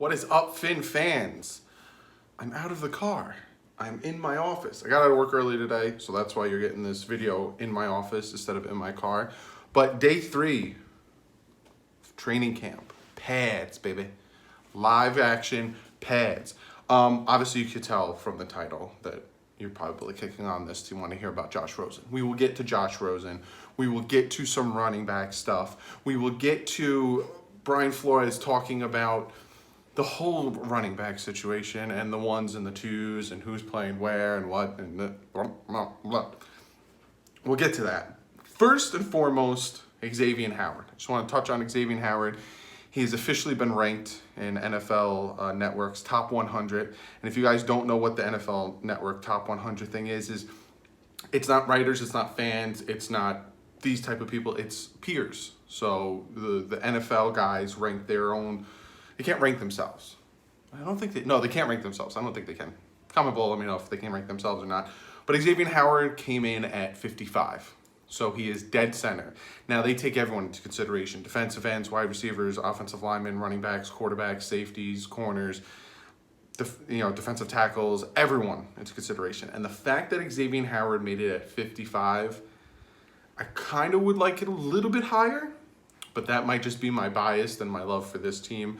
What is up, Finn fans? I'm out of the car. I'm in my office. I got out of work early today, so that's why you're getting this video in my office instead of in my car. But day 3 of training camp, pads, baby. Live action pads. Obviously, you could tell from the title that you're probably clicking on this to want to hear about Josh Rosen. We will get to Josh Rosen. We will get to some running back stuff. We will get to Brian Flores talking about the whole running back situation and the ones and the twos and who's playing where and what and blah, blah, blah. We'll get to that. First and foremost, Xavier Howard. I just want to touch on Xavier Howard. He's officially been ranked in NFL Network's top 100. And if you guys don't know what the NFL Network top 100 thing is it's not writers, it's not fans, it's not these type of people, it's peers. So the NFL guys rank their own. They can't rank themselves. I don't think they can't rank themselves. I don't think they can. Comment below, let me know if they can rank themselves or not. But Xavier Howard came in at 55. So he is dead center. Now they take everyone into consideration. Defensive ends, wide receivers, offensive linemen, running backs, quarterbacks, safeties, corners, defensive tackles, everyone into consideration. And the fact that Xavier Howard made it at 55, I kind of would like it a little bit higher, but that might just be my bias and my love for this team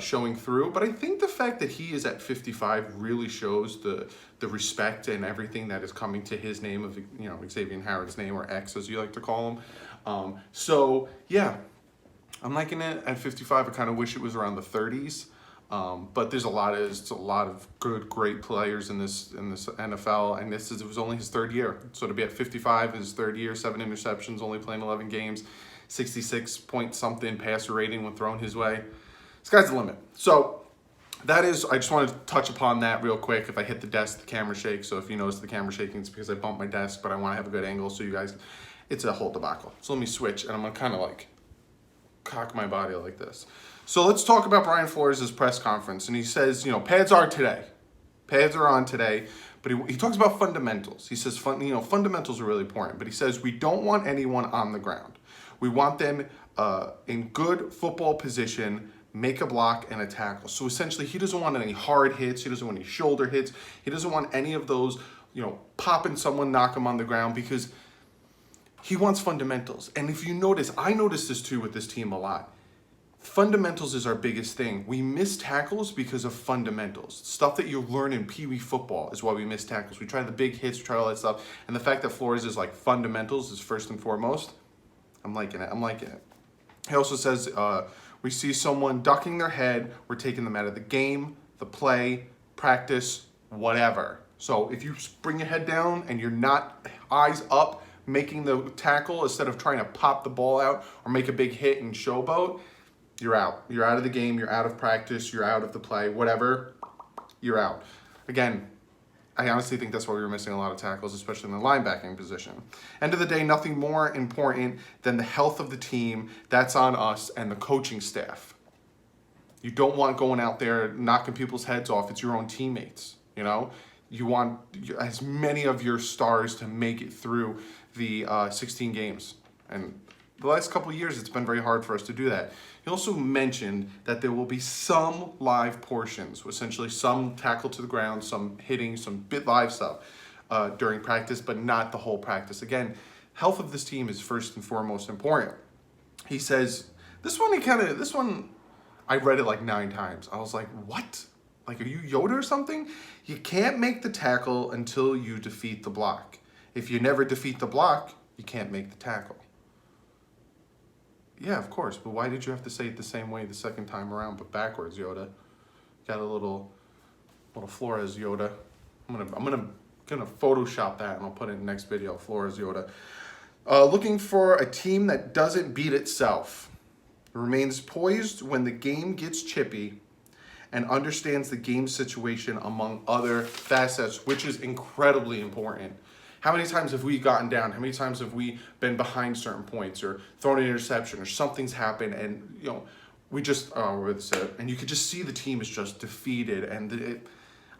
showing through. But I think the fact that he is at 55 really shows the respect and everything that is coming to his name of, Xavier Howard's name, or X as you like to call him. So yeah, I'm liking it at 55. I kind of wish it was around the 30s. But there's a lot of good, great players in this NFL, and it was only his third year. So to be at 55 his third year, 7 interceptions, only playing 11 games, 66 point something passer rating when thrown his way. Sky's the limit. So that is, I just wanted to touch upon that real quick. If I hit the desk, the camera shakes. So if you notice the camera shaking, it's because I bumped my desk, but I want to have a good angle so you guys, it's a whole debacle. So let me switch, and I'm going to kind of like cock my body like this. So let's talk about Brian Flores' press conference. And he says, pads are today. Pads are on today. But he talks about fundamentals. He says, fundamentals are really important. But he says, we don't want anyone on the ground. We want them in good football position, make a block and a tackle. So essentially, he doesn't want any hard hits. He doesn't want any shoulder hits. He doesn't want any of those, popping someone, knock him on the ground, because he wants fundamentals. And if you notice, I notice this too with this team a lot. Fundamentals is our biggest thing. We miss tackles because of fundamentals. Stuff that you learn in Pee Wee football is why we miss tackles. We try the big hits, we try all that stuff. And the fact that Flores is like fundamentals is first and foremost, I'm liking it. He also says, we see someone ducking their head, we're taking them out of the game, the play, practice, whatever. So if you bring your head down and you're not eyes up making the tackle instead of trying to pop the ball out or make a big hit and showboat, you're out. You're out of the game, you're out of practice, you're out of the play, whatever, you're out. Again, I honestly think that's why we were missing a lot of tackles, especially in the linebacking position. End of the day, nothing more important than the health of the team. That's on us and the coaching staff. You don't want going out there knocking people's heads off. It's your own teammates, You want as many of your stars to make it through the 16 games. And the last couple of years, it's been very hard for us to do that. He also mentioned that there will be some live portions, essentially some tackle to the ground, some hitting, some bit live stuff during practice, but not the whole practice. Again, health of this team is first and foremost important. He says, this one, I read it like 9 times. I was like, what? Like, are you Yoda or something? You can't make the tackle until you defeat the block. If you never defeat the block, you can't make the tackle. Yeah, of course, but why did you have to say it the same way the second time around, but backwards, Yoda? Got a little Flores Yoda. I'm gonna Photoshop that and I'll put it in the next video. Flores Yoda. Looking for a team that doesn't beat itself, remains poised when the game gets chippy, and understands the game situation among other facets, which is incredibly important. How many times have we gotten down? How many times have we been behind certain points or thrown an interception or something's happened and, we just, and you could just see the team is just defeated. And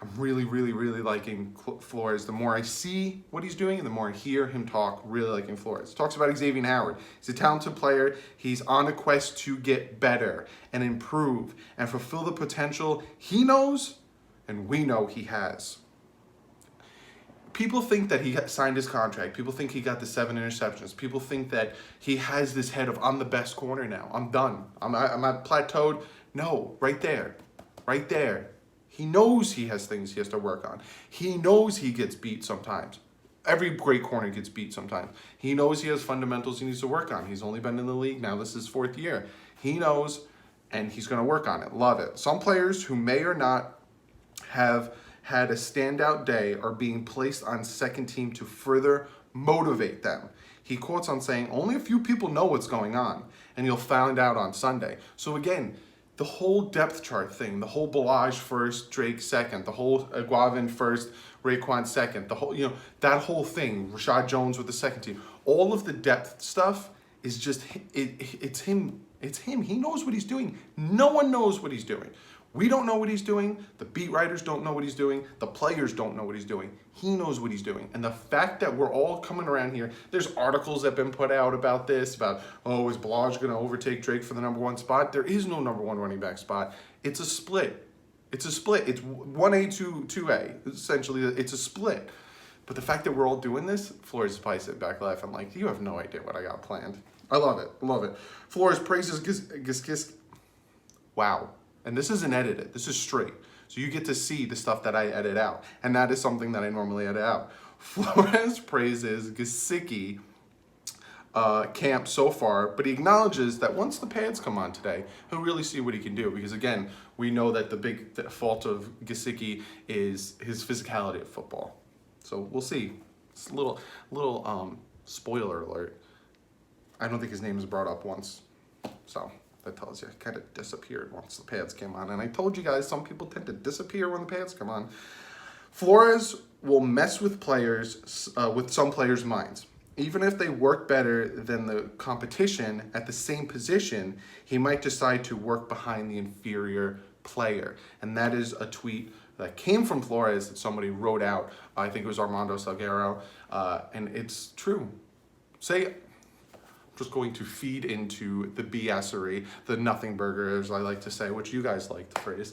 I'm really, really, really liking Flores. The more I see what he's doing and the more I hear him talk, really liking Flores. Talks about Xavier Howard. He's a talented player. He's on a quest to get better and improve and fulfill the potential he knows and we know he has. People think that he signed his contract. People think he got the 7 interceptions. People think that he has this head of, I'm the best corner now. I'm done. I'm at plateaued. No, right there. Right there. He knows he has things he has to work on. He knows he gets beat sometimes. Every great corner gets beat sometimes. He knows he has fundamentals he needs to work on. He's only been in the league now. This is his 4th year. He knows, and he's going to work on it. Love it. Some players who may or not have had a standout day are being placed on second team to further motivate them. He quotes on saying, only a few people know what's going on, and you'll find out on Sunday. So again, the whole depth chart thing, the whole Balaj first, Drake second, the whole Aguavin first, Raekwon second, the whole, that whole thing, Rashad Jones with the second team, all of the depth stuff is just, it's him. It's him. He knows what he's doing. No one knows what he's doing. We don't know what he's doing. The beat writers don't know what he's doing. The players don't know what he's doing. He knows what he's doing. And the fact that we're all coming around here, there's articles that have been put out about this, about, oh, is Balaj going to overtake Drake for the number 1 spot? There is no number 1 running back spot. It's a split. It's a split. It's 1A, 2A. Essentially, it's a split. But the fact that we're all doing this, Flores is probably sitting back laughing like, you have no idea what I got planned. I love it. Love it. Flores praises Gis. Wow. And this isn't edited. This is straight. So you get to see the stuff that I edit out. And that is something that I normally edit out. Flores praises Gesicki camp so far, but he acknowledges that once the pads come on today, he'll really see what he can do. Because again, we know that the big fault of Gesicki is his physicality of football. So we'll see. It's a little spoiler alert. I don't think his name is brought up once. So that tells you it kind of disappeared once the pads came on. And I told you guys, some people tend to disappear when the pads come on. Flores will mess with players, with some players' minds. Even if they work better than the competition at the same position, he might decide to work behind the inferior player. And that is a tweet that came from Flores that somebody wrote out. I think it was Armando Salguero. And it's true. Just going to feed into the BSery, the nothing burger, as I like to say, which you guys like the phrase.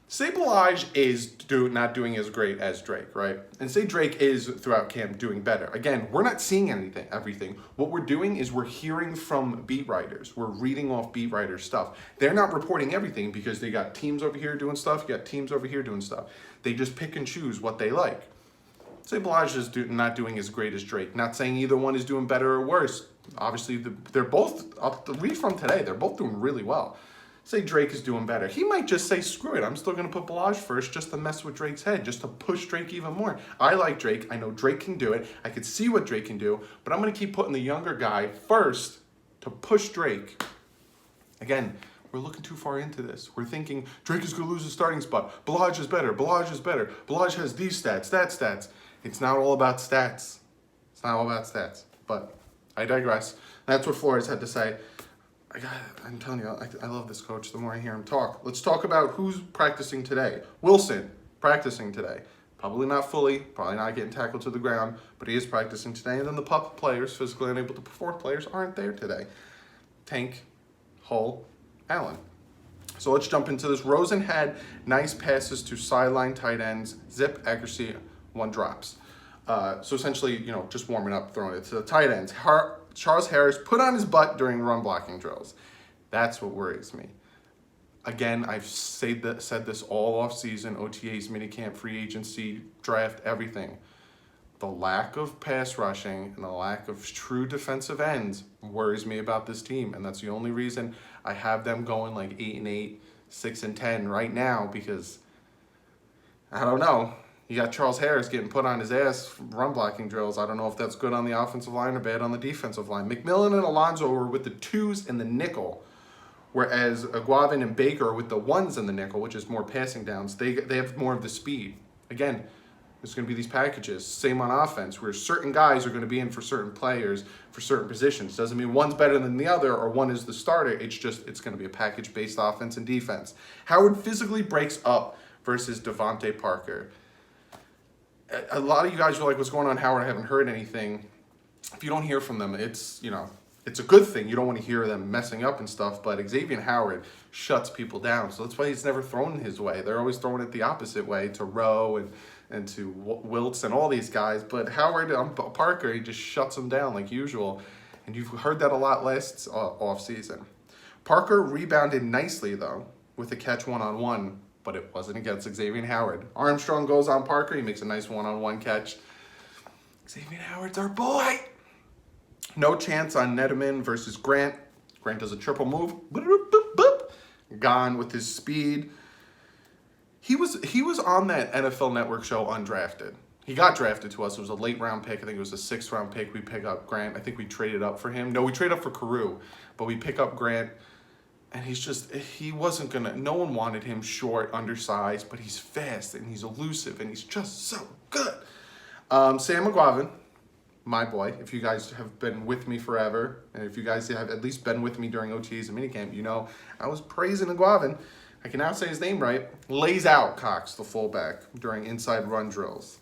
Say Balaj is not doing as great as Drake, right? And say Drake is throughout camp doing better. Again, we're not seeing everything. What we're doing is we're hearing from beat writers. We're reading off beat writers' stuff. They're not reporting everything because they got teams over here doing stuff, you got teams over here doing stuff. They just pick and choose what they like. Say Balaj is not doing as great as Drake. Not saying either one is doing better or worse. Obviously, they're both, I'll read from today, they're both doing really well. Say Drake is doing better. He might just say, screw it, I'm still going to put Balaj first just to mess with Drake's head, just to push Drake even more. I like Drake. I know Drake can do it. I can see what Drake can do, but I'm going to keep putting the younger guy first to push Drake. Again, we're looking too far into this. We're thinking Drake is going to lose his starting spot. Balaj is better. Balaj is better. Balaj has these stats, that stats. It's not all about stats. It's not all about stats, but I digress. That's what Flores had to say. I'm telling you, I love this coach the more I hear him talk. Let's talk about who's practicing today. Wilson, practicing today. Probably not fully, probably not getting tackled to the ground, but he is practicing today. And then the pup players, physically unable to perform players, aren't there today. Tank, Hull, Allen. So let's jump into this. Rosen had nice passes to sideline tight ends, zip, accuracy, 1 drops. So essentially, just warming up, throwing it to the tight ends. Charles Harris put on his butt during run blocking drills. That's what worries me. Again, I've said this all off season, OTAs, minicamp, free agency, draft, everything. The lack of pass rushing and the lack of true defensive ends worries me about this team. And that's the only reason I have them going like 8-8, 6-10 right now, because I don't know. You got Charles Harris getting put on his ass run blocking drills. I don't know if that's good on the offensive line or bad on the defensive line. McMillan and Alonso were with the 2s and the nickel, whereas Aguavin and Baker are with the 1s and the nickel, which is more passing downs. They have more of the speed. Again, there's going to be these packages. Same on offense, where certain guys are going to be in for certain players for certain positions. Doesn't mean one's better than the other or one is the starter. It's going to be a package-based offense and defense. Howard physically breaks up versus Devontae Parker. A lot of you guys are like, what's going on, Howard? I haven't heard anything. If you don't hear from them, it's, you know, it's a good thing. You don't want to hear them messing up and stuff, but Xavier Howard shuts people down. So that's why he's never thrown his way. They're always throwing it the opposite way to Rowe and to Wiltz and all these guys. But Howard, Parker, he just shuts them down like usual. And you've heard that a lot last off season. Parker rebounded nicely, though, with a catch one-on-one, but it wasn't against Xavier Howard. Armstrong goes on Parker. He makes a nice one-on-one catch. Xavier Howard's our boy. No chance on Nedeman versus Grant. Grant does a triple move. Boop, boop, boop. Gone with his speed. He was on that NFL Network show undrafted. He got drafted to us. It was a late round pick. I think it was a 6th round pick. We pick up Grant. I think we traded up for him. No, we traded up for Carew, but we pick up Grant. And he wasn't going to, no one wanted him short, undersized, but he's fast and he's elusive and he's just so good. Sam McGuavin, my boy, if you guys have been with me forever, and if you guys have at least been with me during OTAs and minicamp, you know I was praising McGuavin. I can now say his name right. Lays out Cox, the fullback, during inside run drills.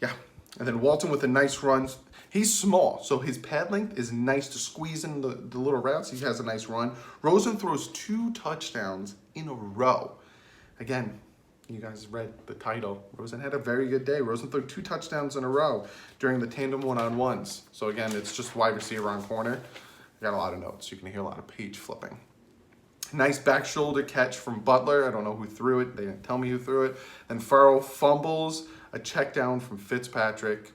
Yeah. And then Walton with a nice run. He's small, so his pad length is nice to squeeze in the little routes. He has a nice run. Rosen throws 2 touchdowns in a row. Again, you guys read the title. Rosen had a very good day. Rosen threw 2 touchdowns in a row during the tandem one-on-ones. So again, it's just wide receiver on corner. I got a lot of notes. You can hear a lot of page flipping. Nice back shoulder catch from Butler. I don't know who threw it. They didn't tell me who threw it. Then Farrell fumbles. A check down from Fitzpatrick.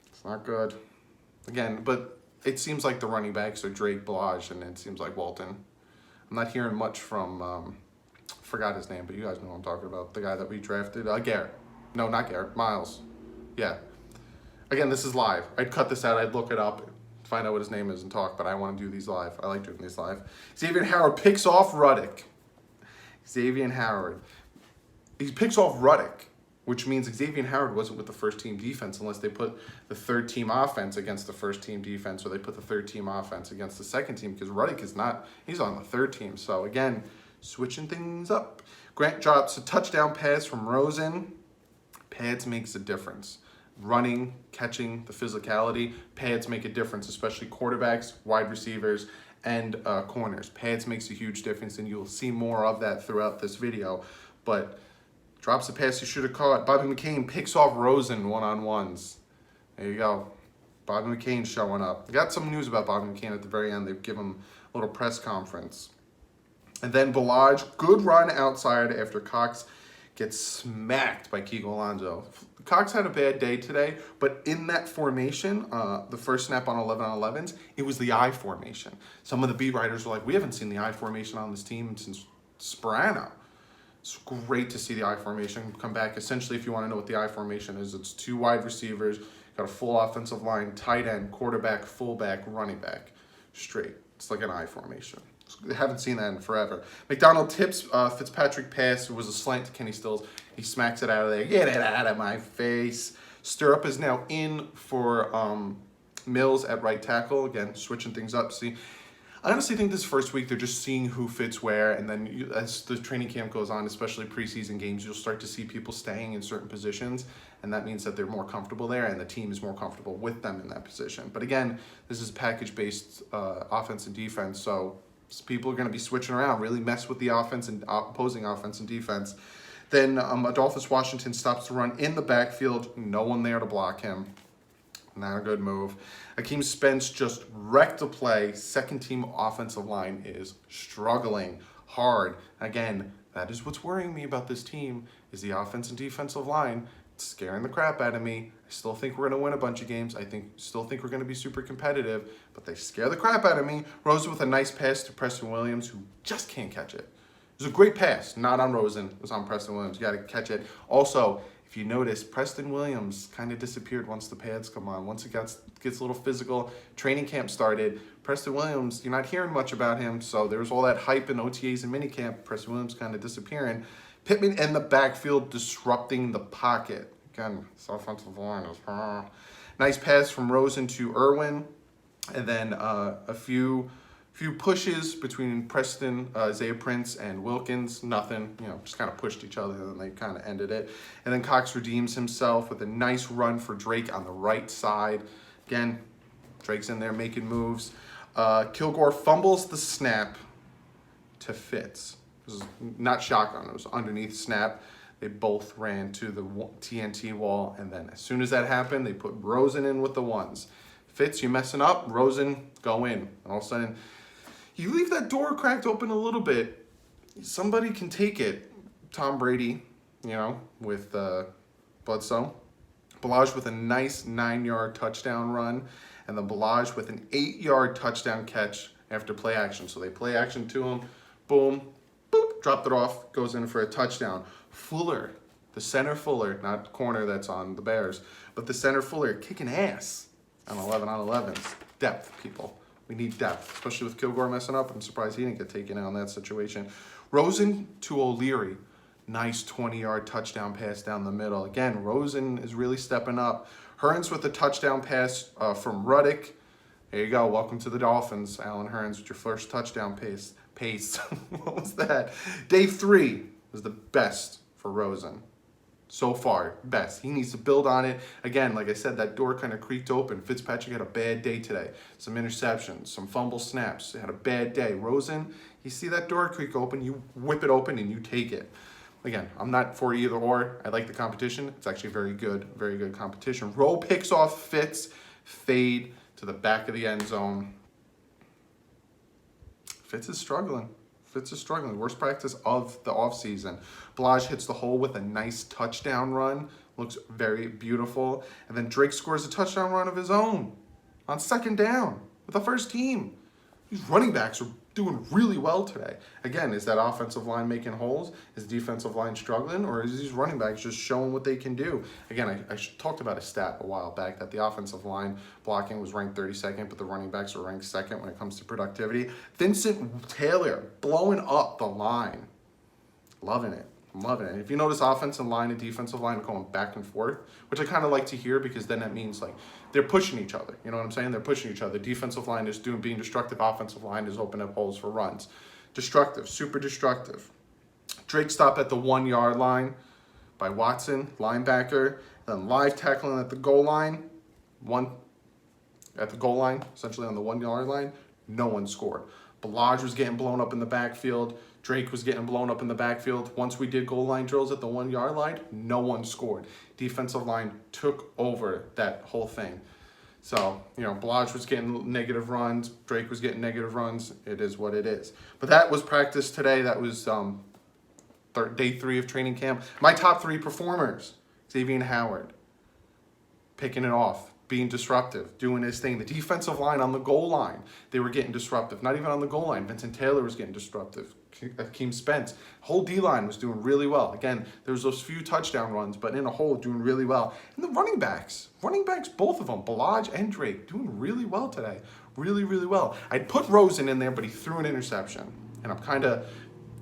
It's not good. Again, but it seems like the running backs are Drake, Blige, and it seems like Walton. I'm not hearing much from, forgot his name, but you guys know what I'm talking about. The guy that we drafted, Garrett. No, not Garrett, Miles. Yeah. Again, this is live. I'd cut this out, I'd look it up, find out what his name is and talk, but I want to do these live. I like doing these live. Xavier Howard picks off Ruddick. Xavier Howard. He picks off Ruddick, which means Xavier Howard wasn't with the first-team defense unless they put the third-team offense against the first-team defense, or they put the third-team offense against the second team, because Ruddick is not, he's on the third team. So, again, switching things up. Grant drops a touchdown pass from Rosen. Pads makes a difference. Running, catching, the physicality, pads make a difference, especially quarterbacks, wide receivers, and corners. Pads makes a huge difference, and you'll see more of that throughout this video. But drops a pass he should have caught. Bobby McCain picks off Rosen one-on-ones. There you go. Bobby McCain showing up. I got some news about Bobby McCain at the very end. They've given him a little press conference. And then Blige, good run outside after Cox gets smacked by Kiko Alonso. Cox had a bad day today, but in that formation, the first snap on 11-on-11s, it was the I formation. Some of the beat writers were like, we haven't seen the I formation on this team since Sperano. It's great to see the I formation come back. Essentially, if you want to know what the I formation is, it's 2 wide receivers, got a full offensive line, tight end, quarterback, fullback, running back. Straight. It's like an I formation. I haven't seen that in forever. McDonald tips Fitzpatrick pass. It was a slant to Kenny Stills. He smacks it out of there. Get it out of my face. Stirrup is now in for Mills at right tackle. Again, switching things up. See, I honestly think this first week they're just seeing who fits where, and then as the training camp goes on, especially preseason games, you'll start to see people staying in certain positions, and that means that they're more comfortable there, and the team is more comfortable with them in that position. But again, this is package-based offense and defense, so people are going to be switching around, really mess with the offense and opposing offense and defense. Then Adolphus Washington stops the run in the backfield. No one there to block him. Not a good move. Akeem Spence just wrecked the play. Second-team offensive line is struggling hard. Again, that is what's worrying me about this team, is the offense and defensive line. It's scaring the crap out of me. I still think we're going to win a bunch of games. Still think we're going to be super competitive, but they scare the crap out of me. Rosen with a nice pass to Preston Williams, who just can't catch it. It was a great pass, not on Rosen. It was on Preston Williams. You got to catch it. Also, if you notice, Preston Williams kind of disappeared once the pads come on. Once it gets a little physical, training camp started, Preston Williams, you're not hearing much about him, so there was all that hype in OTAs and minicamp. Preston Williams kind of disappearing. Pittman in the backfield disrupting the pocket. Again, this offensive line is... Nice pass from Rosen to Irwin. And then a few few pushes between Preston, Isaiah Prince, and Wilkins. Nothing, just kind of pushed each other, and then they kind of ended it. And then Cox redeems himself with a nice run for Drake on the right side. Again, Drake's in there making moves. Kilgore fumbles the snap to Fitz. It was not shotgun, it was underneath snap. They both ran to the TNT wall, and then as soon as that happened, they put Rosen in with the ones. Fitz, you messing up? Rosen, go in. And all of a sudden, you leave that door cracked open a little bit, somebody can take it. Tom Brady, with Bledsoe. Balaj with a nice 9-yard touchdown run, and then Balaj with an 8-yard touchdown catch after play action. So they play action to him, boom, boop, dropped it off, goes in for a touchdown. Fuller, the center Fuller, not corner that's on the Bears, but the center Fuller kicking ass on 11-on-11s. Depth, people. We need depth, especially with Kilgore messing up. I'm surprised he didn't get taken out in that situation. Rosen to O'Leary. Nice 20-yard touchdown pass down the middle. Again, Rosen is really stepping up. Hearns with a touchdown pass from Ruddick. There you go. Welcome to the Dolphins, Alan Hearns, with your first touchdown pace. What was that? Day 3 was the best for Rosen. So far, best. He needs to build on it. Again, like I said, that door kind of creaked open. Fitzpatrick had a bad day today. Some interceptions, some fumble snaps. He had a bad day. Rosen, you see that door creak open, you whip it open and you take it. Again, I'm not for either or. I like the competition. It's actually very good competition. Rowe picks off Fitz, fade to the back of the end zone. Fitz is struggling. Worst practice of the offseason. Balaj hits the hole with a nice touchdown run. Looks very beautiful. And then Drake scores a touchdown run of his own on 2nd down with the first team. These running backs are doing really well today. Again, is that offensive line making holes? Is the defensive line struggling? Or is these running backs just showing what they can do? Again, I talked about a stat a while back that the offensive line blocking was ranked 32nd, but the running backs are ranked 2nd when it comes to productivity. Vincent Taylor blowing up the line. Loving it. I'm loving it. If you notice, offensive line and defensive line are going back and forth, which I kind of like to hear because then that means like they're pushing each other. You know what I'm saying? They're pushing each other. Defensive line is being destructive. Offensive line is opening up holes for runs. Destructive, super destructive. Drake stop at the 1-yard line by Watson, linebacker. Then live tackling at the goal line. Essentially on the 1-yard line. No one scored. Balaj was getting blown up in the backfield. Drake was getting blown up in the backfield. Once we did goal line drills at the 1-yard line, no one scored. Defensive line took over that whole thing. So, Balaj was getting negative runs. Drake was getting negative runs. It is what it is. But that was practice today. That was day 3 of training camp. My top 3 performers. Xavier Howard, picking it off, being disruptive, doing his thing. The defensive line on the goal line, they were getting disruptive. Not even on the goal line. Vincent Taylor was getting disruptive. Akeem Spence. Whole D-line was doing really well. Again, there was those few touchdown runs, but in a whole, doing really well. And the running backs, both of them, Balaj and Drake, doing really well today. Really, really well. I'd put Rosen in there, but he threw an interception. And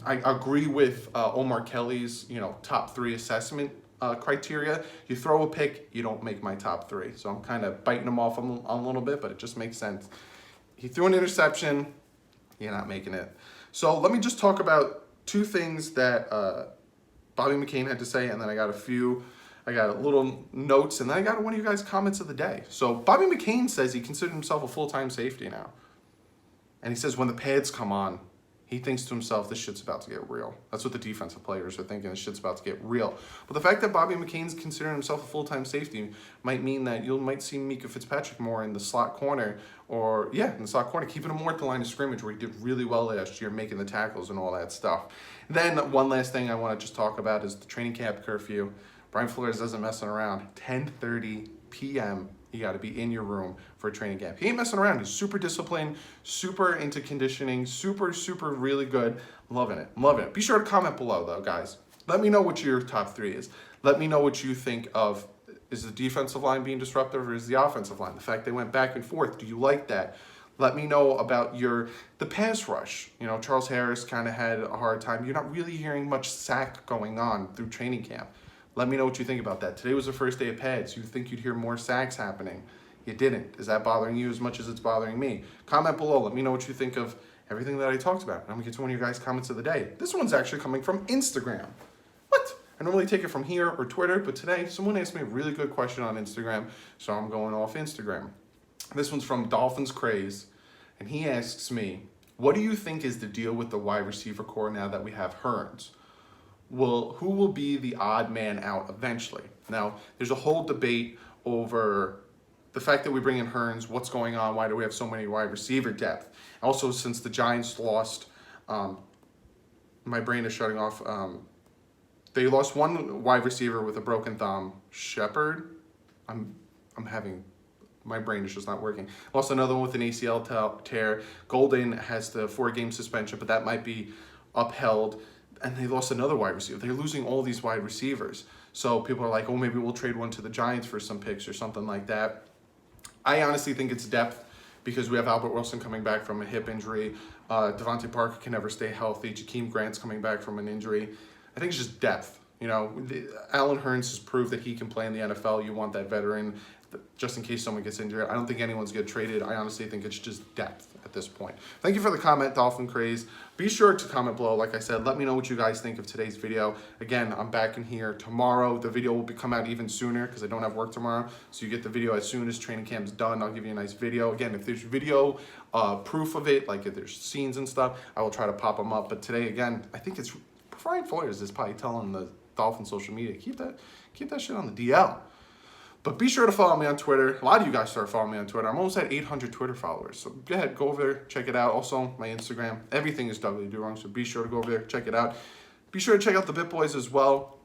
I agree with Omar Kelly's, top 3 assessment criteria. You throw a pick, you don't make my top 3. So I'm kind of biting him off a little bit, but it just makes sense. He threw an interception, you're not making it. So let me just talk about 2 things that Bobby McCain had to say, and then I got a little notes, and then I got one of you guys' comments of the day. So Bobby McCain says he considers himself a full-time safety now. And he says when the pads come on, he thinks to himself, this shit's about to get real. That's what the defensive players are thinking, this shit's about to get real. But the fact that Bobby McCain's considering himself a full-time safety might mean that you might see Mika Fitzpatrick more in the slot corner, in the slot corner, keeping him more at the line of scrimmage where he did really well last year, making the tackles and all that stuff. Then one last thing I want to just talk about is the training camp curfew. Brian Flores doesn't messing around. 10:30 p.m. You got to be in your room for a training camp. He ain't messing around. He's super disciplined, super into conditioning, super really good. Loving it. Be sure to comment below, though, guys. Let me know what your top 3 is. Let me know what you think of, is the defensive line being disruptive or is the offensive line? The fact they went back and forth, do you like that? Let me know about the pass rush. Charles Harris kind of had a hard time. You're not really hearing much sack going on through training camp. Let me know what you think about that. Today was the first day of pads. You think you'd hear more sacks happening. You didn't. Is that bothering you as much as it's bothering me? Comment below. Let me know what you think of everything that I talked about. I'm gonna get to one of your guys' comments of the day. This one's actually coming from Instagram. What? I normally take it from here or Twitter, but today someone asked me a really good question on Instagram, so I'm going off Instagram. This one's from Dolphins Craze, and he asks me, what do you think is the deal with the wide receiver core now that we have Hearns? Who will be the odd man out eventually? Now, there's a whole debate over the fact that we bring in Hearns, what's going on, why do we have so many wide receiver depth? Also, since the Giants lost, my brain is shutting off, they lost one wide receiver with a broken thumb, Shepard. My brain is just not working. Lost another one with an ACL tear. Golden has the 4-game suspension, but that might be upheld. And they lost another wide receiver. They're losing all these wide receivers. So people are like, oh, maybe we'll trade one to the Giants for some picks or something like that. I honestly think it's depth because we have Albert Wilson coming back from a hip injury. Devontae Parker can never stay healthy. Jakeem Grant's coming back from an injury. I think it's just depth. You know, Allen Hurns has proved that he can play in the NFL. You want that veteran just in case someone gets injured. I don't think anyone's get traded. I honestly think it's just depth at this point. Thank you for the comment, Dolphin Craze. Be sure to comment below. Like I said, let me know what you guys think of today's video. Again, I'm back in here tomorrow. The video will come out even sooner because I don't have work tomorrow. So you get the video as soon as training camp's done. I'll give you a nice video. Again, if there's video proof of it, like if there's scenes and stuff, I will try to pop them up. But today, again, I think it's Brian Flores is probably telling the Dolphin social media, keep that shit on the DL. But be sure to follow me on Twitter. A lot of you guys start following me on Twitter. I'm almost at 800 Twitter followers. So go ahead, go over there, check it out. Also, my Instagram, everything is DouglieDoWrong. So be sure to go over there, check it out. Be sure to check out the Bit Boys as well.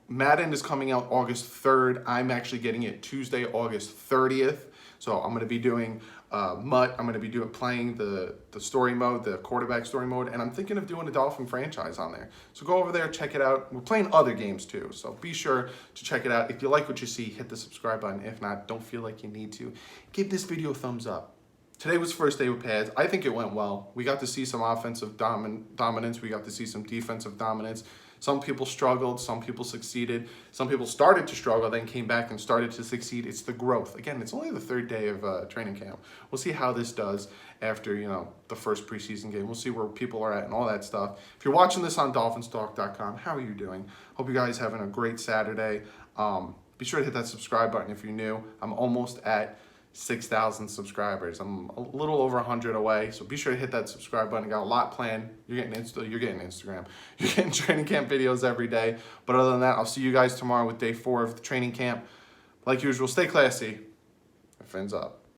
Madden is coming out August 3rd. I'm actually getting it Tuesday, August 30th. So I'm going to be doing MUT. I'm going to be playing the story mode, the quarterback story mode, and I'm thinking of doing a Dolphin franchise on there. So go over there, check it out. We're playing other games too, so be sure to check it out. If you like what you see, hit the subscribe button. If not, don't feel like you need to. Give this video a thumbs up. Today was first day with pads. I think it went well. We got to see some offensive dominance. We got to see some defensive dominance. Some people struggled, some people succeeded, some people started to struggle, then came back and started to succeed. It's the growth. Again, it's only the 3rd day of training camp. We'll see how this does after, the first preseason game. We'll see where people are at and all that stuff. If you're watching this on DolphinsTalk.com, how are you doing? Hope you guys having a great Saturday. Be sure to hit that subscribe button if you're new. I'm almost at 6,000 subscribers. I'm a little over 100 away, so be sure to hit that subscribe button. Got a lot planned. You're getting Instagram. You're getting training camp videos every day. But other than that, I'll see you guys tomorrow with day 4 of the training camp. Like usual, stay classy. Fins up.